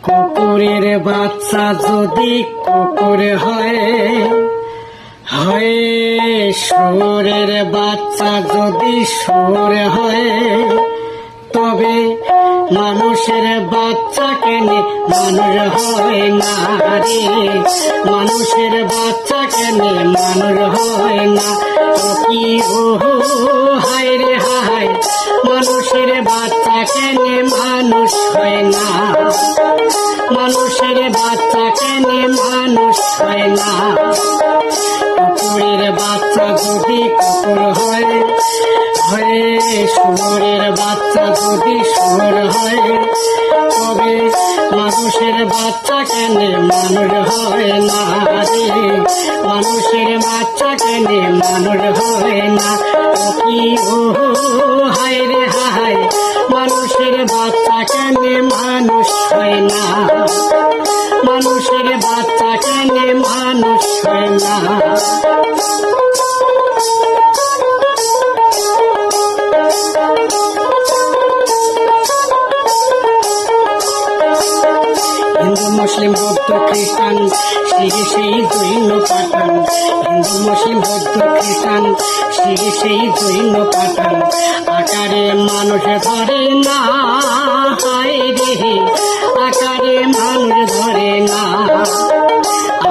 কুকুরের বাচ্চা যদি কুকুর হয়, শুয়োরের বাচ্চা যদি শুয়োর হয়, তবে মানুষের বাচ্চা কেন মানুষ হয় না রে? মানুষের বাচ্চা কেন মানুষ হয় না? কি ও হায় রে হায়, মানুষের বাচ্চা কেন মানুষ হয় না? মানুষের বাচ্চা কেন মানুষ হয় না? কুকুরের বাচ্চা যদি কুকুর হয়, শুয়োরের বাচ্চা যদি শুয়োর হয়, তবে মানুষের বাচ্চা কেন মানুষ হয় না রে? মানুষের বাচ্চা কেন মানুষ হয় না? কি ও হায় রে হায়, মানুষের বাচ্চা কেন মানুষ হয় না? মানুষের বাচ্চা কেন মানুষ হয় না? হিন্দু মুসলিম বৌদ্ধ খ্রিস্টান শিখ সেই জৈন পাঠান, হিন্দু মুসলিম বৌদ্ধ খ্রিস্টান শিখ সেই জৈন পাঠান, আকারে মানুষ ধরে না হায় রে, আকারে মানুষ ধরে না,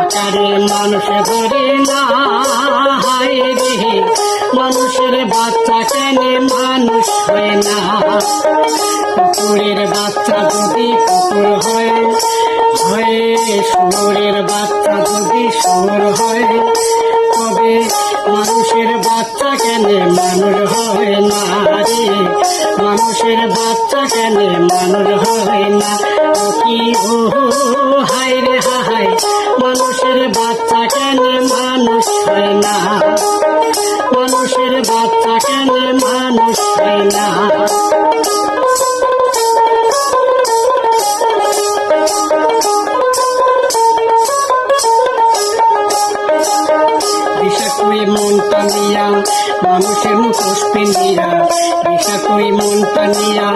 আকারে মানুষ ধরে না হায় রে, মানুষের বাচ্চা কেন মানুষ হয় না? কুকুরের বাচ্চা যদি কুকুর হয়, শুয়োরের বাচ্চা যদি শুয়োর হয়, তবে মানুষের বাচ্চা কেন মানুষ হয় না রে? মানুষের বাচ্চা কেন মানুষ হয় না? কি ও হায় রে হায়, মানুষের বাচ্চা কেন মানুষ হয় না? মানুষের বাচ্চা কেন মানুষ হয় না? বিষাকই মনটা নিয়া মানুষের মুখোশ পিন্দিয়া, বিষাকই মনটা নিয়া